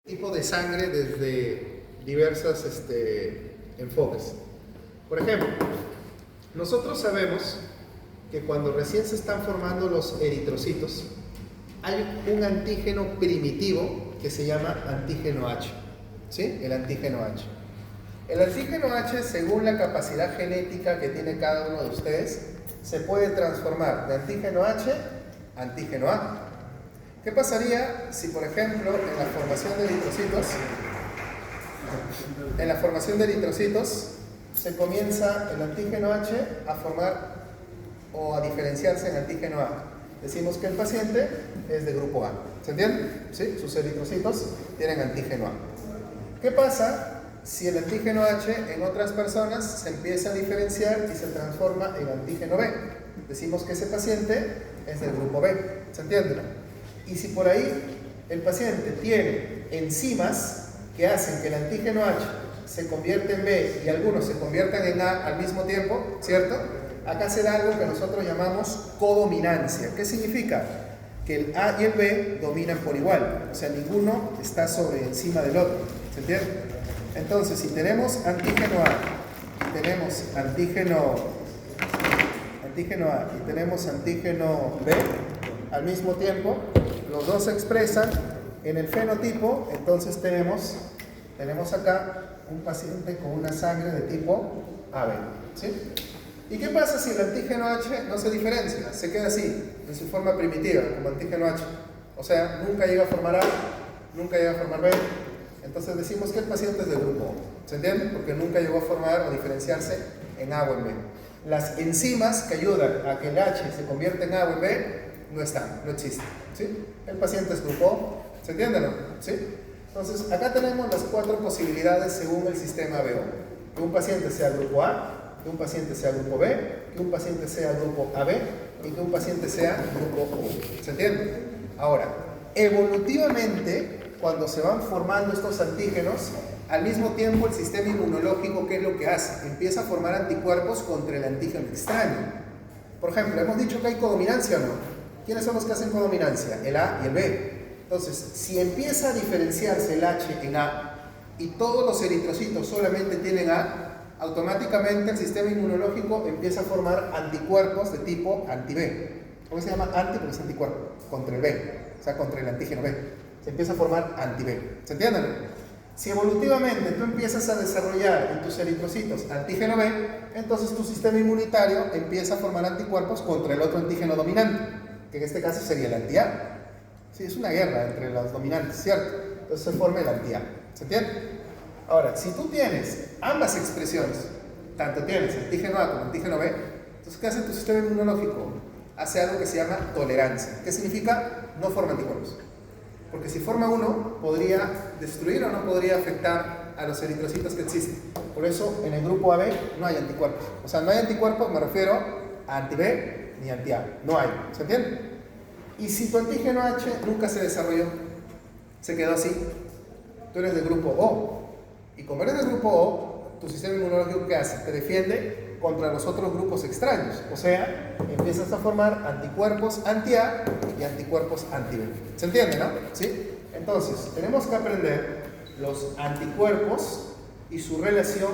Tipo de sangre desde diversos enfoques. Por ejemplo, nosotros sabemos que cuando recién se están formando los eritrocitos, hay un antígeno primitivo que se llama antígeno H. ¿Sí? El antígeno H. El antígeno H, según la capacidad genética que tiene cada uno de ustedes, se puede transformar de antígeno H a antígeno A. ¿Qué pasaría si, por ejemplo, en la formación de eritrocitos se comienza el antígeno H a formar o a diferenciarse en antígeno A? Decimos que el paciente es de grupo A. ¿Se entiende? ¿Sí? Sus eritrocitos tienen antígeno A. ¿Qué pasa si el antígeno H en otras personas se empieza a diferenciar y se transforma en antígeno B? Decimos que ese paciente es del grupo B. ¿Se entiende? Y si por ahí el paciente tiene enzimas que hacen que el antígeno H se convierta en B y algunos se conviertan en A al mismo tiempo, ¿cierto? Acá se da algo que nosotros llamamos codominancia. ¿Qué significa? Que el A y el B dominan por igual, o sea, ninguno está sobre encima del otro. ¿Se entiende? Entonces, si tenemos antígeno A y tenemos antígeno A y tenemos antígeno B al mismo tiempo, los dos se expresan en el fenotipo. Entonces tenemos acá un paciente con una sangre de tipo AB. ¿Sí? ¿Y qué pasa si el antígeno H no se diferencia? Se queda así, en su forma primitiva, como antígeno H. O sea, nunca llega a formar A, nunca llega a formar B. Entonces decimos que el paciente es del grupo O. ¿Se entiende? Porque nunca llegó a formar o diferenciarse en A o en B. Las enzimas que ayudan a que el H se convierta en A o en B no están, no existen. ¿Sí? El paciente es grupo O. ¿Se entiende, no? ¿Sí? Entonces, acá tenemos las cuatro posibilidades según el sistema BO. Que un paciente sea grupo A, que un paciente sea grupo B, que un paciente sea grupo AB y que un paciente sea grupo O. ¿Se entiende? Ahora, evolutivamente, cuando se van formando estos antígenos, al mismo tiempo el sistema inmunológico, ¿qué es lo que hace? Empieza a formar anticuerpos contra el antígeno extraño. Por ejemplo, hemos dicho que hay codominancia o no. ¿Quiénes son los que hacen codominancia? El A y el B. Entonces, si empieza a diferenciarse el H en A y todos los eritrocitos solamente tienen A, automáticamente el sistema inmunológico empieza a formar anticuerpos de tipo anti-B. ¿Cómo se llama? Anti porque es anticuerpo, contra el B, o sea, contra el antígeno B. Se empieza a formar anti-B. ¿Se entienden? Si evolutivamente tú empiezas a desarrollar en tus eritrocitos antígeno B, entonces tu sistema inmunitario empieza a formar anticuerpos contra el otro antígeno dominante, que en este caso sería el anti-A. Sí, es una guerra entre los dominantes, ¿cierto? Entonces se forma el anti-A. ¿Se entiende? Ahora, si tú tienes ambas expresiones, tanto tienes antígeno A como antígeno B, entonces ¿qué hace tu sistema inmunológico? Hace algo que se llama tolerancia. ¿Qué significa? No forma anticuerpos. Porque si forma uno, podría destruir o no podría afectar a los eritrocitos que existen. Por eso, en el grupo AB no hay anticuerpos. O sea, no hay anticuerpos, me refiero a anti-B ni anti-A. No hay. ¿Se entiende? Y si tu antígeno H nunca se desarrolló, se quedó así, tú eres del grupo O. Y como eres del grupo O, tu sistema inmunológico, ¿qué hace? Te defiende contra los otros grupos extraños. O sea, empiezas a formar anticuerpos anti-A y anticuerpos anti-B. ¿Se entiende, no? ¿Sí? Entonces, tenemos que aprender los anticuerpos y su relación,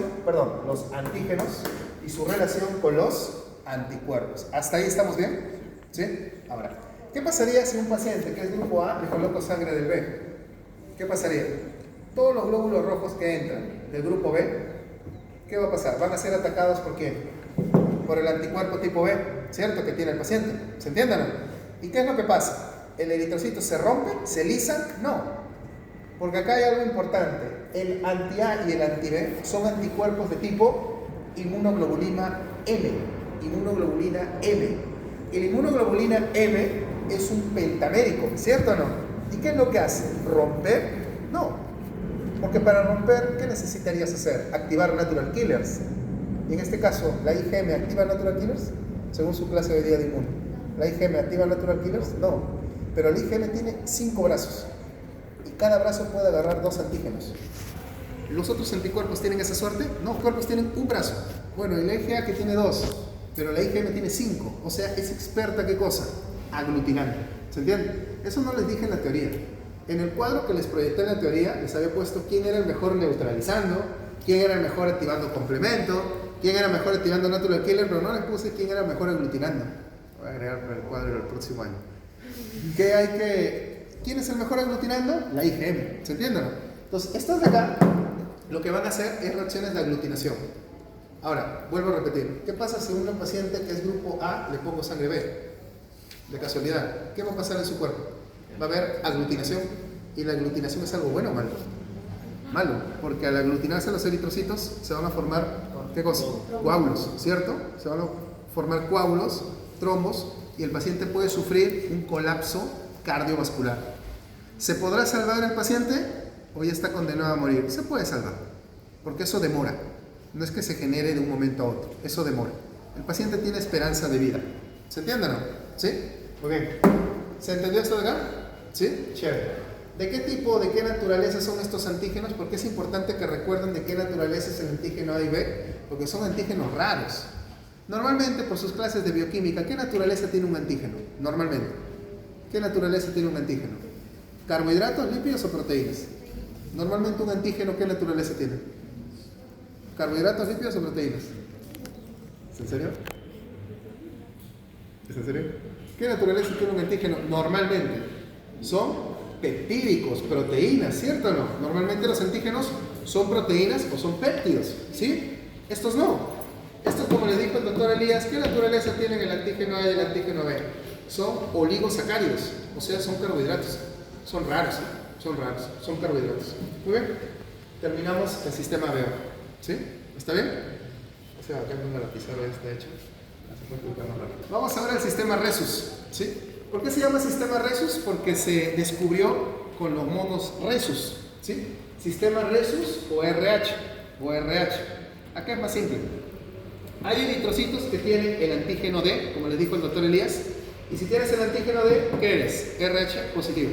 los antígenos y su relación con los anticuerpos. ¿Hasta ahí estamos bien? ¿Sí? Ahora, ¿qué pasaría si un paciente que es grupo A le coloco sangre del B? ¿Qué pasaría? Todos los glóbulos rojos que entran del grupo B, ¿qué va a pasar? Van a ser atacados ¿por quién? Por el anticuerpo tipo B, ¿cierto? Que tiene el paciente. ¿Se entiende o no? ¿Y qué es lo que pasa? ¿El eritrocito se rompe? ¿Se lisa? No. Porque acá hay algo importante. El anti-A y el anti-B son anticuerpos de tipo inmunoglobulina M. Inmunoglobulina M. El inmunoglobulina M es un pentamérico, ¿cierto o no? ¿Y qué es lo que hace? ¿Romper? No. Porque para romper, ¿qué necesitarías hacer? Activar natural killers. Y en este caso, ¿la IgM activa natural killers? Según su clase de día de inmune. ¿La IgM activa natural killers? No. Pero la IgM tiene 5 brazos. Y cada brazo puede agarrar 2 antígenos. ¿Los otros anticuerpos tienen esa suerte? No, los cuerpos tienen un brazo. Bueno, y la IgA que tiene 2. Pero la IgM tiene 5. O sea, es experta, ¿qué cosa? Aglutinante. ¿Se entiende? Eso no les dije en la teoría. En el cuadro que les proyecté en la teoría, les había puesto quién era el mejor neutralizando, quién era el mejor activando complemento, quién era mejor activando natural killer, pero no les puse quién era el mejor aglutinando. Voy a agregar para el cuadro del próximo año. ¿Quién es el mejor aglutinando? La IgM, ¿se entiende, no? Entonces, estos de acá, lo que van a hacer es reacciones de aglutinación. Ahora, vuelvo a repetir, ¿qué pasa si a una paciente que es grupo A le pongo sangre B? De casualidad, ¿qué va a pasar en su cuerpo? Va a haber aglutinación, y la aglutinación es algo bueno o malo. Malo, porque al aglutinarse los eritrocitos se van a formar, ¿qué cosa? Coágulos, ¿cierto? Se van a formar coágulos, trombos, y el paciente puede sufrir un colapso cardiovascular. ¿Se podrá salvar el paciente o ya está condenado a morir? Se puede salvar, porque eso demora. No es que se genere de un momento a otro, eso demora. El paciente tiene esperanza de vida. ¿Se entiende o no? ¿Sí? Muy bien. ¿Se entendió esto de acá? ¿Sí? Chévere. ¿De qué tipo, de qué naturaleza son estos antígenos? Porque es importante que recuerden de qué naturaleza es el antígeno A y B, porque son antígenos raros. Normalmente, por sus clases de bioquímica, ¿qué naturaleza tiene un antígeno? Normalmente. ¿Qué naturaleza tiene un antígeno? ¿Carbohidratos, lípidos o proteínas? Normalmente un antígeno, ¿qué naturaleza tiene? ¿Carbohidratos, lípidos o proteínas? ¿Es en serio? ¿Es en serio? ¿Qué naturaleza tiene un antígeno? Normalmente son peptídicos, proteínas, ¿cierto o no? Normalmente los antígenos son proteínas o son péptidos, ¿sí? Estos no. Estos, como les dijo el doctor Elías, ¿qué naturaleza tienen el antígeno A y el antígeno B? Son oligosacáridos, o sea, son carbohidratos. Son raros, ¿sí? Son raros, son carbohidratos. Muy bien. Terminamos el sistema B. ¿Sí? ¿Está bien? O sea, acá en la pizarra ya está hecha. Vamos a ver el sistema Rhesus, ¿sí? ¿Por qué se llama sistema Rhesus? Porque se descubrió con los monos Rhesus, ¿sí? Sistema Rhesus o RH. Acá es más simple. Hay eritrocitos que tienen el antígeno D, como les dijo el doctor Elías, y si tienes el antígeno D, ¿qué eres? RH positivo.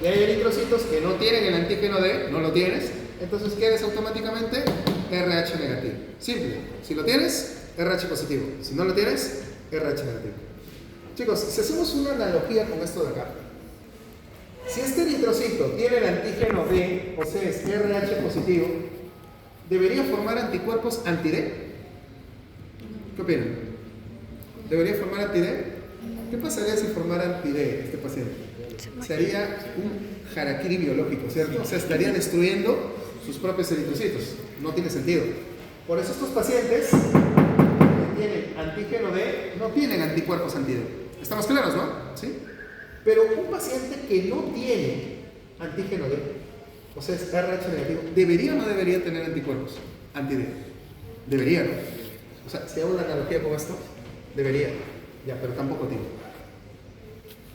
Y hay eritrocitos que no tienen el antígeno D, no lo tienes, entonces ¿qué eres automáticamente? RH negativo. Simple. Si lo tienes, RH positivo. Si no lo tienes, RH negativo. Chicos, si hacemos una analogía con esto de acá, si este eritrocito tiene el antígeno D, o sea, es RH positivo, ¿debería formar anticuerpos anti-D? ¿Qué opinan? ¿Debería formar anti-D? ¿Qué pasaría si formara anti-D este paciente? Sería un harakiri biológico, ¿cierto? O sea, estaría destruyendo sus propios eritrocitos. No tiene sentido. Por eso estos pacientes que tienen antígeno D no tienen anticuerpos anti-D. ¿Estamos claros, no? ¿Sí? Pero un paciente que no tiene antígeno D, o sea, es RH negativo, ¿debería o no debería tener anticuerpos anti-D? Debería, ¿no? O sea, si hago una analogía con esto, debería. Ya, pero tampoco tiene.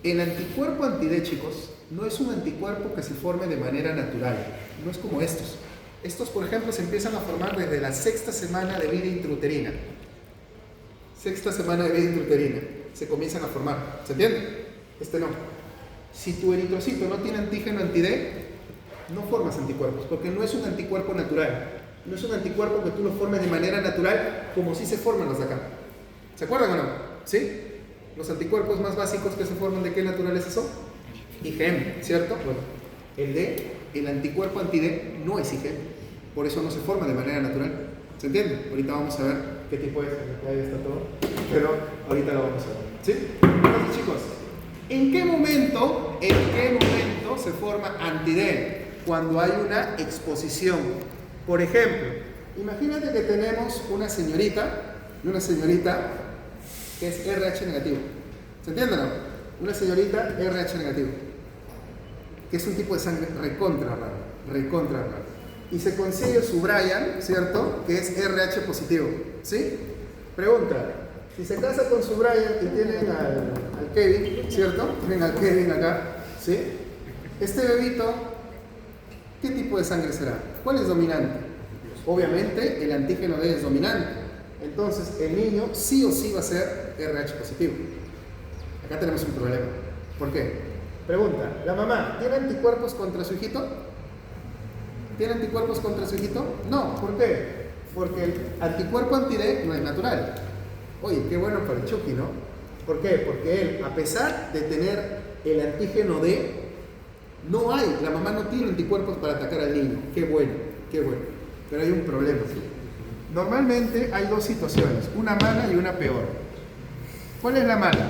El anticuerpo anti-D, chicos, no es un anticuerpo que se forme de manera natural. No es como estos. Estos, por ejemplo, se empiezan a formar desde la 6ª semana de vida intrauterina. 6ª semana de vida intrauterina. Se comienzan a formar. ¿Se entiende? Este no. Si tu eritrocito no tiene antígeno anti-D, no formas anticuerpos, porque no es un anticuerpo natural. No es un anticuerpo que tú lo formes de manera natural, como si se forman los de acá. ¿Se acuerdan o no? ¿Sí? Los anticuerpos más básicos que se forman, ¿de qué naturaleza son? IgM, ¿cierto? Bueno, el anticuerpo anti-D no es IgM, por eso no se forma de manera natural. ¿Se entiende? Ahorita vamos a ver qué tipo es, ahí está todo, pero ahorita lo vamos a ver. ¿Sí? Entonces, chicos, ¿en qué momento se forma anti-D? Cuando hay una exposición. Por ejemplo, imagínate que tenemos una señorita que es RH negativo. ¿Se entiende o no? Una señorita RH negativo, que es un tipo de sangre recontra raro. Y se consigue su Brian, ¿cierto? Que es RH positivo, ¿sí? Pregunta, si se casa con su Brian y tienen al Kevin, ¿cierto? Tienen al Kevin acá, ¿sí? Este bebito, ¿qué tipo de sangre será? ¿Cuál es dominante? Obviamente el antígeno D es dominante. Entonces el niño sí o sí va a ser RH positivo. Acá tenemos un problema. ¿Por qué? Pregunta, ¿la mamá tiene anticuerpos contra su hijito? ¿Tiene anticuerpos contra su hijito? No, ¿por qué? Porque el anticuerpo anti-D no es natural. Oye, qué bueno para el Chucky, ¿no? ¿Por qué? Porque él, a pesar de tener el antígeno D, No hay, la mamá no tiene anticuerpos para atacar al niño. Qué bueno, qué bueno. Pero hay un problema. Normalmente hay dos situaciones, una mala y una peor. ¿Cuál es la mala?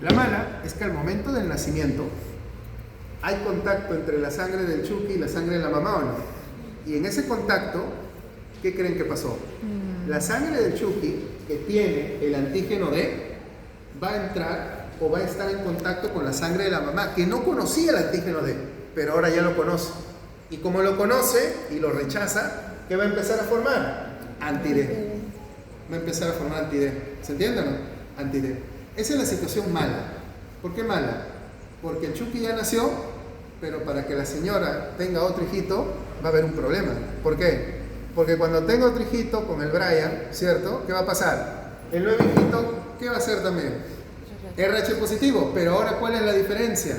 La mala es que al momento del nacimiento hay contacto entre la sangre del Chucky y la sangre de la mamá, ¿o no? Y en ese contacto, ¿qué creen que pasó? La sangre del Chucky, que tiene el antígeno D, va a entrar o va a estar en contacto con la sangre de la mamá, que no conocía el antígeno D, pero ahora ya lo conoce. Y como lo conoce y lo rechaza, ¿qué va a empezar a formar? Anti-D. Va a empezar a formar anti-D. ¿Se entiende o no? Anti-D. Esa es la situación mala. ¿Por qué mala? Porque el Chucky ya nació, pero para que la señora tenga otro hijito, va a haber un problema. ¿Por qué? Porque cuando tenga otro hijito con el Brian, ¿cierto? ¿Qué va a pasar? El nuevo hijito, ¿qué va a hacer también? RH positivo. Pero ahora, ¿cuál es la diferencia?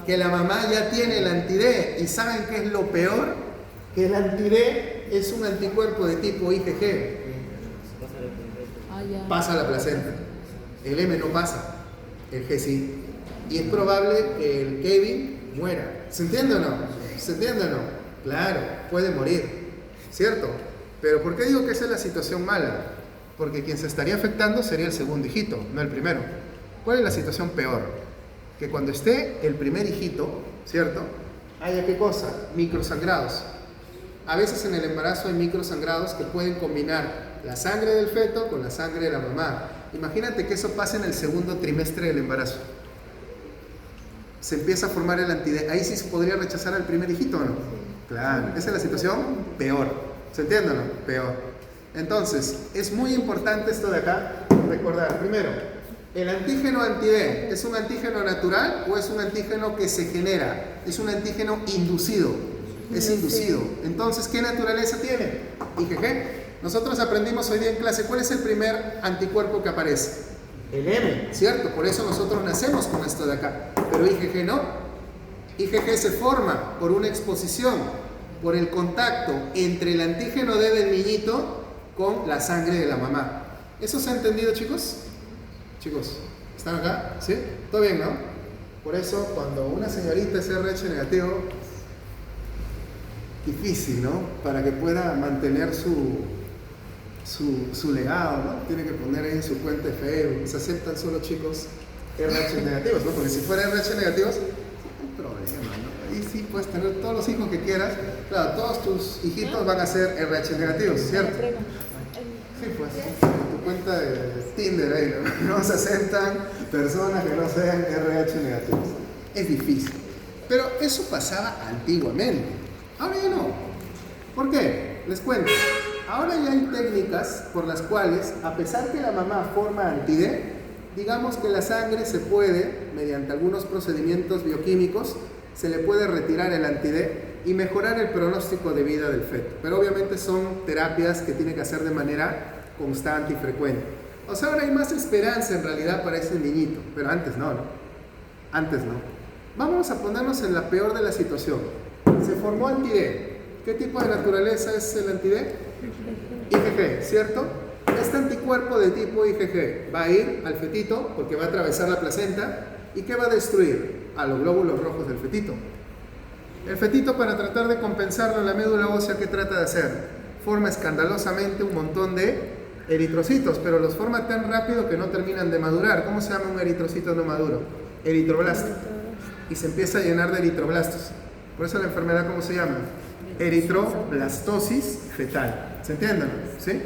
Que la mamá ya tiene el anti-D. ¿Y saben qué es lo peor? Que el anti-D es un anticuerpo de tipo IgG. Pasa a la placenta. El M no pasa, el G sí. Y es probable que el Kevin muera. ¿Se entiende o no? ¿Se entiende o no? Claro, puede morir, ¿cierto? Pero ¿por qué digo que esa es la situación mala? Porque quien se estaría afectando sería el segundo hijito, no el primero. ¿Cuál es la situación peor? Que cuando esté el primer hijito, ¿cierto? Haya ¿qué cosa? Microsangrados. A veces en el embarazo hay microsangrados que pueden combinar la sangre del feto con la sangre de la mamá. Imagínate que eso pase en el segundo trimestre del embarazo. Se empieza a formar el anti-D. Ahí sí se podría rechazar al primer hijito, ¿o no? Claro, esa es la situación peor. ¿Se entiende o no? Peor. Entonces, es muy importante esto de acá, recordar. Primero, ¿el antígeno anti-D es un antígeno natural o es un antígeno que se genera? Es un antígeno inducido. Es inducido. Entonces, ¿qué naturaleza tiene? IgG. Nosotros aprendimos hoy día en clase, ¿cuál es el primer anticuerpo que aparece? El M, ¿cierto? Por eso nosotros nacemos con esto de acá. Pero IgG no. IgG se forma por una exposición, por el contacto entre el antígeno D del niñito con la sangre de la mamá. ¿Eso se ha entendido, chicos? Chicos, ¿están acá? ¿Sí? ¿Todo bien, no? Por eso, cuando una señorita es RH negativo, difícil, ¿no? Para que pueda mantener su legado, ¿no? Tiene que poner ahí en su cuenta de Facebook. Se aceptan solo chicos RH negativos, ¿no? Porque si fuera RH negativos, no hay problema, ¿no? Ahí sí puedes tener todos los hijos que quieras. Claro, todos tus hijitos van a ser RH negativos, ¿cierto? Sí, pues, tu cuenta de Tinder ahí, ¿no? No se aceptan personas que no sean RH negativos. Es difícil. Pero eso pasaba antiguamente. Ahora ya no. ¿Por qué? Les cuento. Ahora ya hay técnicas por las cuales, a pesar que la mamá forma anti-D, digamos que la sangre se puede, mediante algunos procedimientos bioquímicos, se le puede retirar el anti-D y mejorar el pronóstico de vida del feto. Pero obviamente son terapias que tiene que hacer de manera constante y frecuente. O sea, ahora hay más esperanza en realidad para ese niñito, pero antes no, ¿no? Antes no. Vamos a ponernos en la peor de la situación. Se formó anti-D. ¿Qué tipo de naturaleza es el anti-D? IgG, ¿cierto? Este anticuerpo de tipo IgG va a ir al fetito porque va a atravesar la placenta. ¿Y qué va a destruir? A los glóbulos rojos del fetito. El fetito, para tratar de compensarlo en la médula ósea, ¿qué trata de hacer? Forma escandalosamente un montón de eritrocitos, pero los forma tan rápido que no terminan de madurar. ¿Cómo se llama un eritrocito no maduro? Eritroblasto. Y se empieza a llenar de eritroblastos. Por eso la enfermedad, ¿cómo se llama? Eritroblastosis fetal. ¿Se entienden? ¿Sí?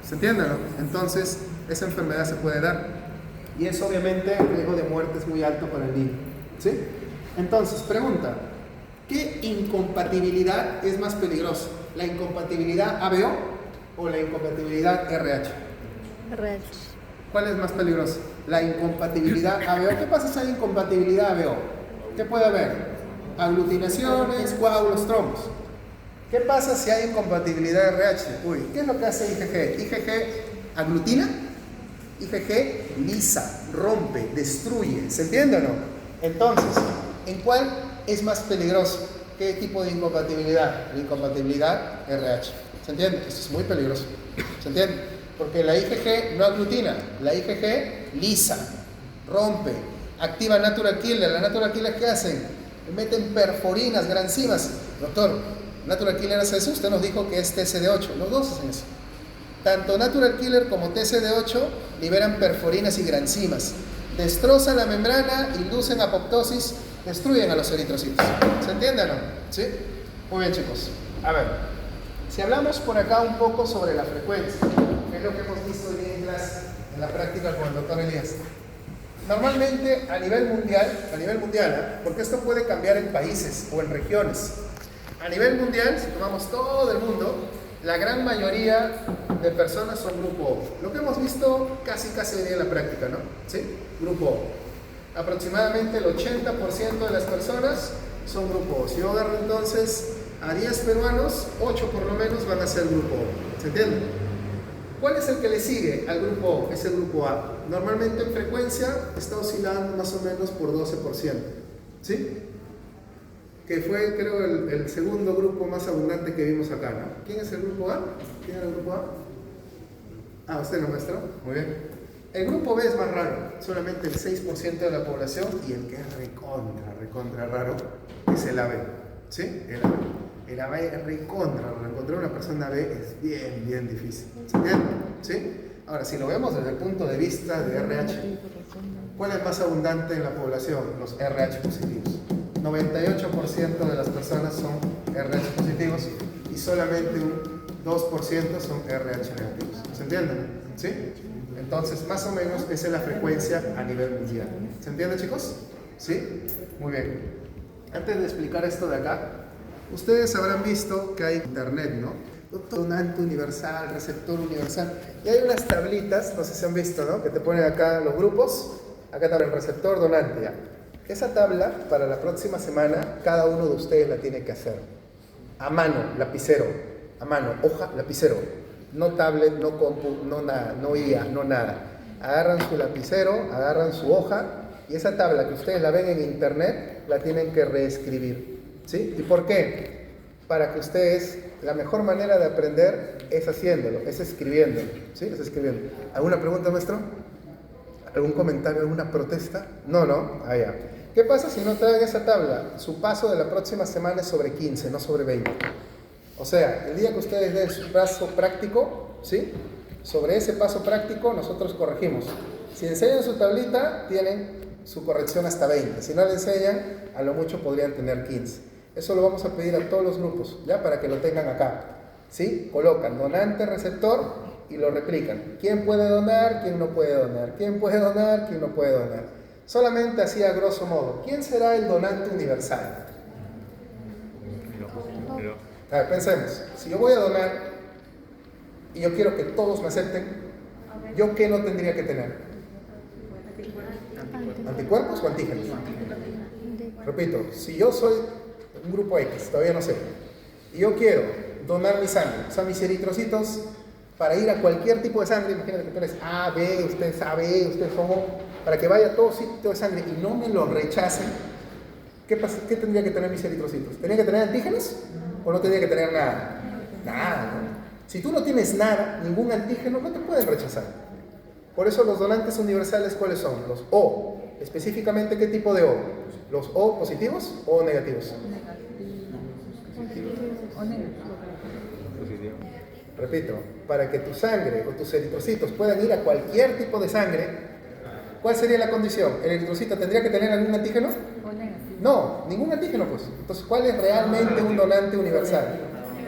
¿Se entienden? Entonces, esa enfermedad se puede dar. Y eso, obviamente, el riesgo de muerte es muy alto para el niño. ¿Sí? Entonces, pregunta. ¿Qué incompatibilidad es más peligrosa? ¿La incompatibilidad ABO o la incompatibilidad RH? RH. ¿Cuál es más peligrosa? La incompatibilidad ABO. ¿Qué pasa si hay incompatibilidad ABO? ¿Qué puede haber? Aglutinaciones, coágulos, trombos. ¿Qué pasa si hay incompatibilidad RH? Uy, ¿qué es lo que hace IgG? ¿IgG aglutina? IgG lisa, rompe, destruye. ¿Se entiende o no? Entonces, ¿en cuál es más peligroso? ¿Qué tipo de incompatibilidad? La incompatibilidad RH. ¿Se entiende? Esto es muy peligroso. ¿Se entiende? Porque la IgG no aglutina, la IgG lisa, rompe, activa natural killer. ¿La natural killer qué hacen? meten perforinas, granzimas. Doctor, Natural Killer hace eso, usted nos dijo que es TCD8, los dos hacen eso. Tanto Natural Killer como TCD8 liberan perforinas y granzimas. Destrozan la membrana, inducen apoptosis, destruyen a los eritrocitos. ¿Se entiende o no? ¿Sí? Muy bien, chicos. A ver, si hablamos por acá un poco sobre la frecuencia, que es lo que hemos visto hoy día en clase, en la práctica con el doctor Elías. Normalmente a nivel mundial, porque esto puede cambiar en países o en regiones. A nivel mundial, si tomamos todo el mundo, la gran mayoría de personas son grupo O. Lo que hemos visto casi hoy día en la práctica, ¿no? ¿Sí? Grupo O. Aproximadamente el 80% de las personas son grupo O. Si yo agarro entonces a 10 peruanos, 8 por lo menos van a ser grupo O. ¿Se entiende? ¿Cuál es el que le sigue al grupo O? Es el grupo A. Normalmente en frecuencia está oscilando más o menos por 12%. ¿Sí? Que fue, creo, el segundo grupo más abundante que vimos acá, ¿no? ¿Quién es el grupo A? ¿Quién era el grupo A? Ah, usted lo muestra. Muy bien. El grupo B es más raro, solamente el 6% de la población, y el que es recontra raro es el AB. ¿Sí? El AB. El AB es recontra raro. Encontrar una persona B es bien difícil. ¿Se entiende? ¿Sí? Ahora, si lo vemos desde el punto de vista de RH, ¿cuál es más abundante en la población? Los RH positivos. 98% de las personas son RH positivos y solamente un 2% son RH negativos. ¿Se entienden? ¿Sí? Entonces, más o menos, esa es la frecuencia a nivel mundial. ¿Se entiende, chicos? ¿Sí? Muy bien. Antes de explicar esto de acá, ustedes habrán visto que hay internet, ¿no? Donante universal, receptor universal. Y hay unas tablitas, no sé si han visto, ¿no? Que te ponen acá los grupos. Acá está el receptor, donante, ¿ya? Esa tabla, para la próxima semana, cada uno de ustedes la tiene que hacer. A mano, lapicero. A mano, hoja, lapicero. No tablet, no compu, no nada, no IA, no nada. Agarran su lapicero, agarran su hoja, y esa tabla que ustedes la ven en internet, la tienen que reescribir. ¿Sí? ¿Y por qué? Para que ustedes, la mejor manera de aprender es haciéndolo, es escribiéndolo. ¿Sí? Es escribiendo. ¿Alguna pregunta, maestro? ¿Algún comentario, alguna protesta? No, no. Ah, ya. ¿Qué pasa si no traen esa tabla? Su paso de la próxima semana es sobre 15, no sobre 20. O sea, el día que ustedes den su paso práctico, ¿sí? Sobre ese paso práctico nosotros corregimos. Si enseñan su tablita, tienen su corrección hasta 20. Si no le enseñan, a lo mucho podrían tener 15. Eso lo vamos a pedir a todos los grupos, ¿ya? Para que lo tengan acá. ¿Sí? Colocan donante, receptor y lo replican. ¿Quién puede donar? ¿Quién no puede donar? ¿Quién puede donar? ¿Quién no puede donar? Solamente así a grosso modo. ¿Quién será el donante universal? A ver, pensemos. Si yo voy a donar y yo quiero que todos me acepten, ¿yo qué no tendría que tener? ¿Anticuerpos o antígenos? Repito, si yo soy un grupo X, todavía no sé, y yo quiero donar mi sangre, o sea, mis eritrocitos, para ir a cualquier tipo de sangre, imagínate que tú eres A, B, usted es AB, usted es O, para que vaya a todo sitio de sangre y no me lo rechacen, ¿qué tendría que tener mis eritrocitos? ¿Tenía que tener antígenos o no tenía que tener nada? Nada, ¿no? Si tú no tienes nada, ningún antígeno, no te pueden rechazar. Por eso los donantes universales, ¿cuáles son? Los O. Específicamente, ¿qué tipo de O? ¿Los O positivos o O negativos? Repito, para que tu sangre o tus eritrocitos puedan ir a cualquier tipo de sangre, ¿cuál sería la condición? ¿El eritrocito tendría que tener algún antígeno? No, ningún antígeno, pues. Entonces, ¿cuál es realmente un donante universal?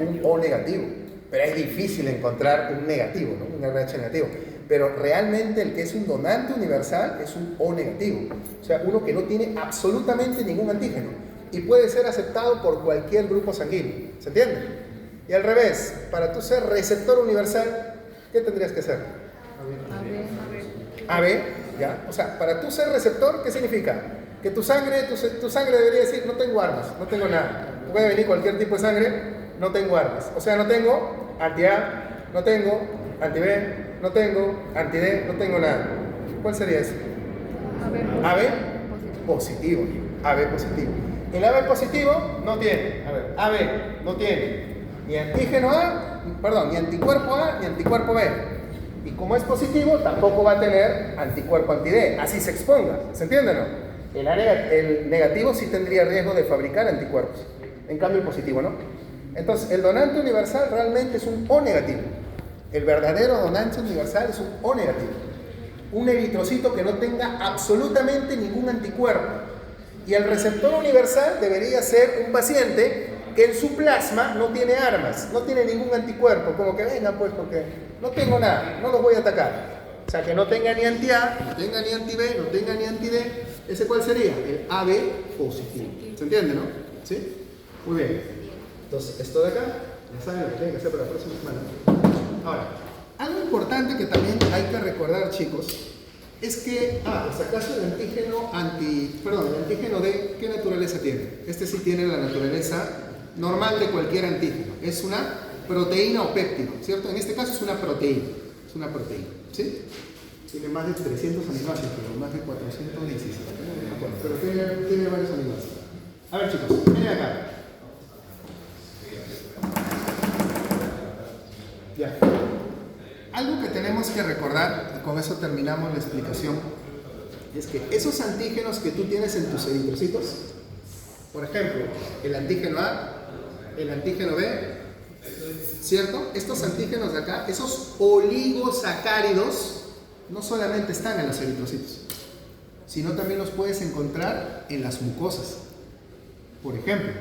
Un O negativo. Pero es difícil encontrar un negativo, ¿no? Un RH negativo. Pero realmente el que es un donante universal es un O negativo. O sea, uno que no tiene absolutamente ningún antígeno. Y puede ser aceptado por cualquier grupo sanguíneo. ¿Se entiende? Y al revés, para tú ser receptor universal, ¿qué tendrías que ser? AB, ¿ya? O sea, para tú ser receptor, ¿qué significa? Que tu sangre debería decir, no tengo armas, no tengo nada. Puede venir cualquier tipo de sangre, no tengo armas. O sea, no tengo anti-A, no tengo anti-B, no tengo anti-D, no tengo nada. ¿Cuál sería eso? AB positivo. AB positivo. El AB positivo no tiene, AB no tiene ni antígeno A, ni anticuerpo A, ni anticuerpo B. Y como es positivo, tampoco va a tener anticuerpo anti-D, así se exponga. ¿Se entiende o no? El negativo sí tendría riesgo de fabricar anticuerpos, en cambio el positivo no. Entonces, el donante universal realmente es un O negativo. El verdadero donante universal es un O negativo. Un eritrocito que no tenga absolutamente ningún anticuerpo. Y el receptor universal debería ser un paciente que en su plasma no tiene armas, no tiene ningún anticuerpo, como que venga pues porque no tengo nada, no los voy a atacar. O sea, que no tenga ni anti-A, no tenga ni anti-B, no tenga ni anti-D. ¿Ese cuál sería? El AB positivo. ¿Se entiende, no? ¿Sí? Muy bien. Entonces, esto de acá, ya saben lo que tienen que hacer para la próxima semana. Ahora, algo importante que también hay que recordar, chicos, es que, pues acaso el antígeno el antígeno D, ¿qué naturaleza tiene? Este sí tiene la naturaleza normal de cualquier antígeno. Es una proteína o péptido, ¿cierto? En este caso es una proteína. Es una proteína, ¿sí? Tiene más de 300 aminoácidos, pero más de 417. No me acuerdo, pero tiene varios aminoácidos. A ver, chicos, miren acá. Ya. Algo que tenemos que recordar, y con eso terminamos la explicación, es que esos antígenos que tú tienes en tus eritrocitos, por ejemplo, el antígeno A, el antígeno B, ¿cierto? Estos antígenos de acá, esos oligosacáridos, no solamente están en los eritrocitos, sino también los puedes encontrar en las mucosas. Por ejemplo,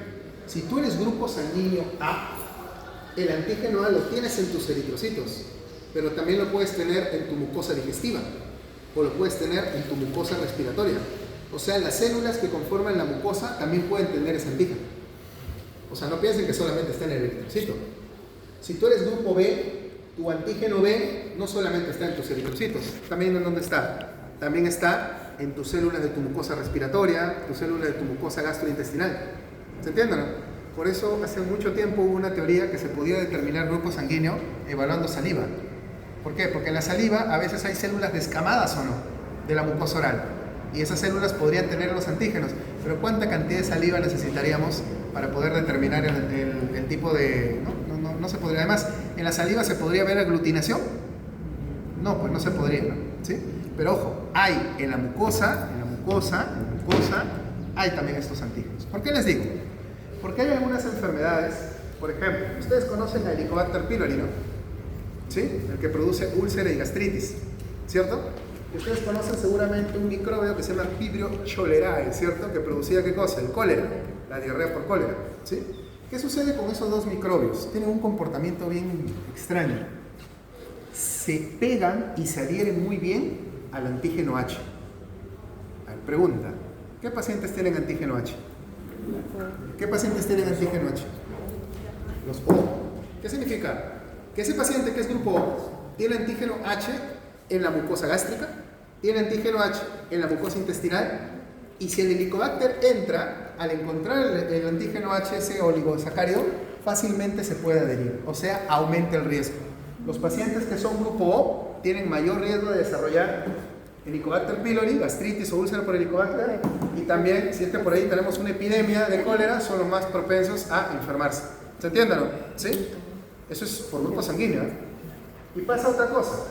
si tú eres grupo sanguíneo A, el antígeno A lo tienes en tus eritrocitos, pero también lo puedes tener en tu mucosa digestiva o lo puedes tener en tu mucosa respiratoria. O sea, las células que conforman la mucosa también pueden tener ese antígeno. O sea, no piensen que solamente está en el eritrocito. Si tú eres grupo B, tu antígeno B no solamente está en tus eritrocitos, también en dónde está. También está en tus células de tu mucosa respiratoria, tus células de tu mucosa gastrointestinal. ¿Se entiende, no? Por eso hace mucho tiempo hubo una teoría que se podía determinar grupo sanguíneo evaluando saliva. ¿Por qué? Porque en la saliva a veces hay células descamadas o no, de la mucosa oral. Y esas células podrían tener los antígenos. Pero ¿cuánta cantidad de saliva necesitaríamos para poder determinar el tipo de... No se podría. Además, ¿en la saliva se podría ver aglutinación? No, pues no se podría, ¿no? ¿Sí? Pero ojo, hay en la mucosa, hay también estos antígenos. ¿Por qué les digo? Porque hay algunas enfermedades, por ejemplo, ustedes conocen a Helicobacter pylori, ¿no? ¿Sí? El que produce úlcera y gastritis, ¿cierto? Ustedes conocen seguramente un microbio que se llama Vibrio cholerae, ¿cierto? Que producía ¿qué cosa? El cólera, la diarrea por cólera, ¿sí? ¿Qué sucede con esos dos microbios? Tienen un comportamiento bien extraño. Se pegan y se adhieren muy bien al antígeno H. A ver, pregunta, ¿qué pacientes tienen antígeno H? ¿Qué pacientes tienen antígeno H? Los O. ¿Qué significa? Que ese paciente que es grupo O tiene antígeno H en la mucosa gástrica, tiene antígeno H en la mucosa intestinal, y si el Helicobacter entra, al encontrar el antígeno H, ese oligosacárido, fácilmente se puede adherir, o sea, aumenta el riesgo. Los pacientes que son grupo O tienen mayor riesgo de desarrollar Helicobacter pylori, gastritis o úlcera por Helicobacter, y también, si es que por ahí tenemos una epidemia de cólera, son los más propensos a enfermarse. ¿Se entiende, no? ¿Sí? Eso es por grupo sanguíneo, ¿eh? Y pasa otra cosa.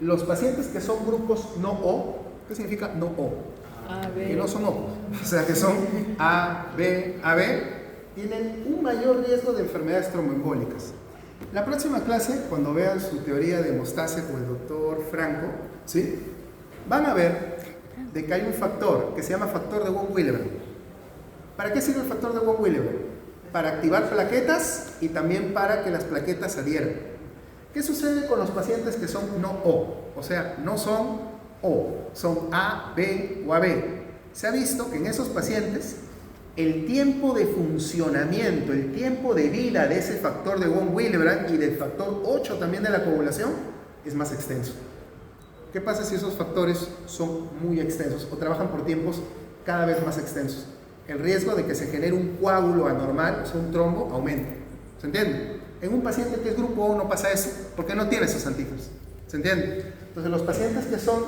Los pacientes que son grupos no O, ¿qué significa no O? Que no son O, o sea que son A, B, tienen un mayor riesgo de enfermedades tromboembólicas. La próxima clase, cuando vean su teoría de hemostasia con el doctor Franco, ¿sí? Van a ver de que hay un factor que se llama factor de von Willebrand. ¿Para qué sirve el factor de von Willebrand? Para activar plaquetas y también para que las plaquetas se adhieran. ¿Qué sucede con los pacientes que son no O? O sea, no son O, son A, B o AB. Se ha visto que en esos pacientes el tiempo de funcionamiento, el tiempo de vida de ese factor de von Willebrand y del factor 8 también de la coagulación es más extenso. ¿Qué pasa si esos factores son muy extensos o trabajan por tiempos cada vez más extensos? El riesgo de que se genere un coágulo anormal, o sea, un trombo, aumenta. ¿Se entiende? En un paciente que es grupo O no pasa eso, porque no tiene esos antígenos. ¿Se entiende? Entonces los pacientes que son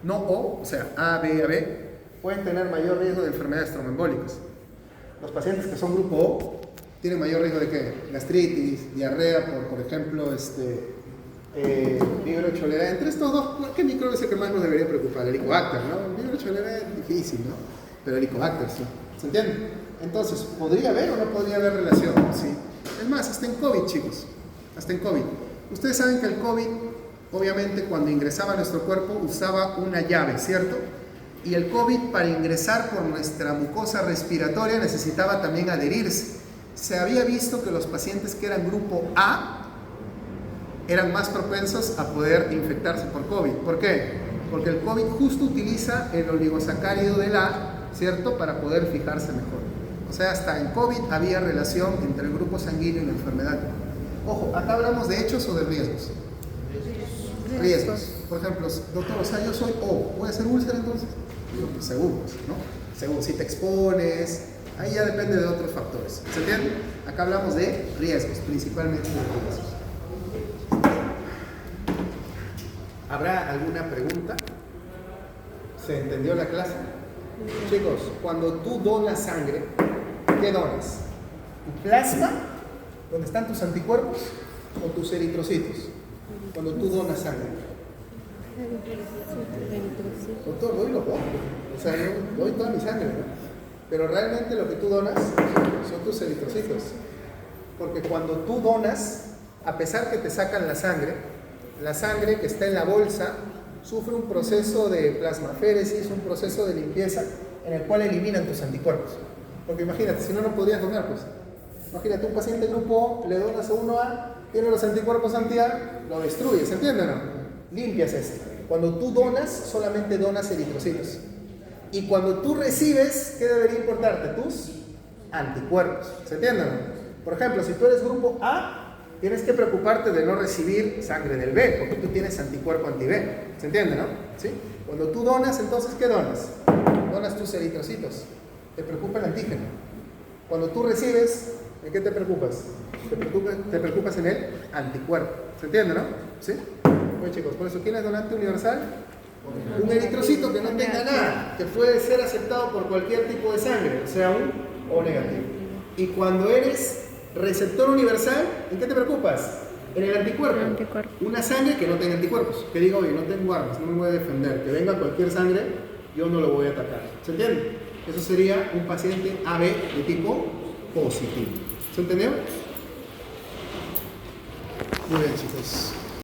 no O, o sea, A, B, pueden tener mayor riesgo de enfermedades tromboembólicas. Los pacientes que son grupo O tienen mayor riesgo de ¿qué? Gastritis, diarrea, por ejemplo, Vibrio cholerae. Entre estos dos, ¿qué microbio es el que más nos debería preocupar? El Helicobacter, ¿no? El Vibrio cholerae es difícil, ¿no? Pero el Helicobacter sí. ¿Se entiende? Entonces, ¿podría haber o no podría haber relación? Sí. Es más, hasta en COVID, chicos. Hasta en COVID. Ustedes saben que el COVID, obviamente, cuando ingresaba a nuestro cuerpo, usaba una llave, ¿cierto? Y el COVID, para ingresar por nuestra mucosa respiratoria, necesitaba también adherirse. Se había visto que los pacientes que eran grupo A eran más propensos a poder infectarse por COVID. ¿Por qué? Porque el COVID justo utiliza el oligosacárido del A, ¿cierto? Para poder fijarse mejor. O sea, hasta en COVID había relación entre el grupo sanguíneo y la enfermedad. Ojo, acá hablamos de hechos o de riesgos. Riesgos. Por ejemplo, doctor, o sea, yo soy O, ¿voy a hacer úlcera entonces? Pues seguro, ¿no? Según si te expones, ahí ya depende de otros factores. ¿Se entiende? Acá hablamos de riesgos, principalmente de riesgos. ¿Habrá alguna pregunta? ¿Se entendió la clase? Chicos, cuando tú donas sangre, ¿qué donas? ¿Tu plasma, donde están tus anticuerpos, o tus eritrocitos? Cuando tú donas sangre. Doctor, doy los dos. O sea, yo doy toda mi sangre, ¿no? Pero realmente lo que tú donas son tus eritrocitos. Porque cuando tú donas, a pesar que te sacan la sangre que está en la bolsa sufre un proceso de plasmaféresis, un proceso de limpieza en el cual eliminan tus anticuerpos. Porque imagínate, si no, no podrías donar, pues. Imagínate, un paciente grupo O, le donas a 1A, tiene los anticuerpos anti-A, lo destruyes, ¿se entiende o no? Limpias esto. Cuando tú donas, solamente donas eritrocitos. Y cuando tú recibes, ¿qué debería importarte? Tus anticuerpos, ¿se entiende o no? Por ejemplo, si tú eres grupo A, tienes que preocuparte de no recibir sangre del B, porque tú tienes anticuerpo anti-B. ¿Se entiende, no? ¿Sí? Cuando tú donas, entonces, ¿qué donas? Donas tus eritrocitos. Te preocupa el antígeno. Cuando tú recibes, ¿en qué te preocupas? Te preocupas en el anticuerpo. ¿Se entiende, no? ¿Sí? Bueno, chicos, por eso, ¿quién es donante universal? Un eritrocito que no tenga nada, que puede ser aceptado por cualquier tipo de sangre, o sea, un O negativo. Y cuando eres receptor universal, ¿en qué te preocupas? En el anticuerpo. Una sangre que no tenga anticuerpos. Que diga, oye, no tengo armas, no me voy a defender. Que venga cualquier sangre, yo no lo voy a atacar. ¿Se entiende? Eso sería un paciente AB de tipo positivo. ¿Se entendió? Muy bien, chicos.